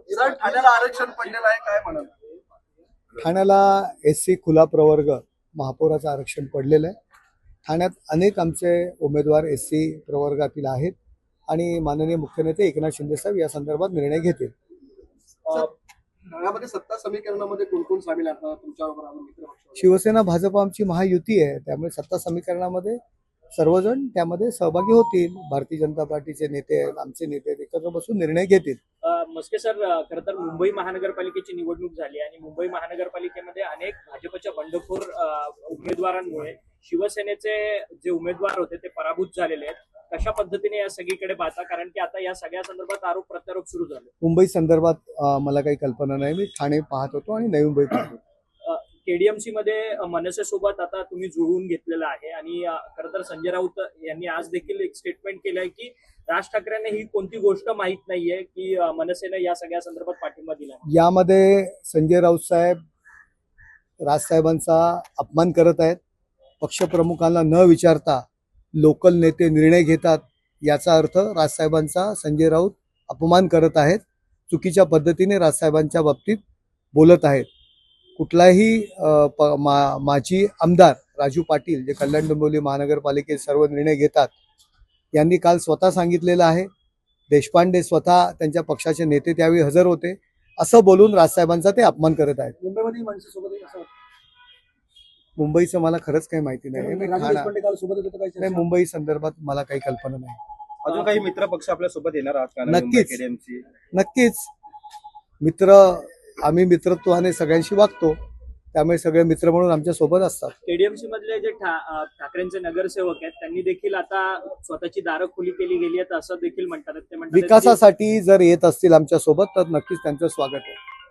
Sir ठाण्याला आरक्षण पडलेलं आहे, काय म्हणाल? ठाण्याला SC खुला प्रवर्ग महापौराचं आरक्षण पडलेलं आहे. ठाण्यात अनेक आमचे उमेदवार SC प्रवर्गातील आहेत आणि माननीय मुख्य नेते एकनाथ शिंदे साहेब या संदर्भात निर्णय घेतील. ठाण्यामध्ये सत्ता समीकरणामध्ये कोण कोण सामील आहे तुमच्याबरोबर? मित्रपक्ष शिवसेना भाजप आमची महायुती आहे, त्यामुळे सत्ता समीकरणामध्ये सर्वजण त्यामध्ये सहभागी होतील. भारतीय जनता पार्टीचे नेते आहेत, आमचे नेते आहेत, एकत्र बसून निर्णय घेतील. मस्के सर, खरं तर मुंबई महानगरपालिकेची निवडणूक झाली आणि मुंबई महानगरपालिकेमध्ये अनेक भाजपच्या बंडखोर उमेदवारांमुळे शिवसेनेचे जे उमेदवार होते ते पराभूत झालेले आहेत. कशा पद्धतीने या सगळीकडे पाहता, कारण की आता या सगळ्या संदर्भात आरोप प्रत्यारोप सुरू झाले. मुंबई संदर्भात मला काही कल्पना नाही. मी ठाणे पाहत होतो आणि नवी मुंबई पाहत होतो. KDMC मध्ये मनसेसोबत आता तुम्ही जुळवून घेतलेलं आहे आणि खरं तर संजय राऊत यांनी आज देखील एक स्टेटमेंट केलंय की राज ठाकरेंना ही कोणती गोष्ट माहित नाहीये की मनसेने या सगळ्या संदर्भात पाठिंबा दिला. यामध्ये संजय राऊत साहेब राजसाहेबांचा अपमान करत आहेत. पक्षप्रमुखांना न विचारता लोकल नेते निर्णय घेतात, याचा अर्थ राजसाहेबांचा संजय राऊत अपमान करत आहेत. चुकीच्या पद्धतीने राजसाहेबांच्या बाबतीत बोलत आहेत. कुठलाही माजी आमदार राजू पाटील जे कल्याण डोंबिवली महानगरपालिकेत सर्व निर्णय घेतात, यांनी काल स्वतः सांगितलेलं आहे. देशपांडे स्वतः त्यांच्या पक्षाचे नेते त्यावेळी हजर होते. असं बोलून राजसाहेबांचा ते अपमान करत आहेत. मुंबईमध्ये मनसेसोबत मुंबईचं मला खरंच काही माहिती नाही. नाही, मुंबई संदर्भात मला काही कल्पना नाही. अजून काही मित्र पक्ष आपल्या सोबत येणार आहात का? नक्कीच. KDMC नक्कीच. आम्ही मित्रत्वाने सगळ्यांशी वागतो, त्यामुळे सगळे मित्र म्हणून आमच्या सोबत असतात. KDMC मधले जे ठाकरेंचे नगरसेवक आहेत त्यांनी देखील आता स्वतःची दारं खुली केली गेली आहेत असं देखील म्हणतात. ते म्हणतात विकासासाठी जर येत असतील आमच्या सोबत तर नक्कीच त्यांचं स्वागत आहे.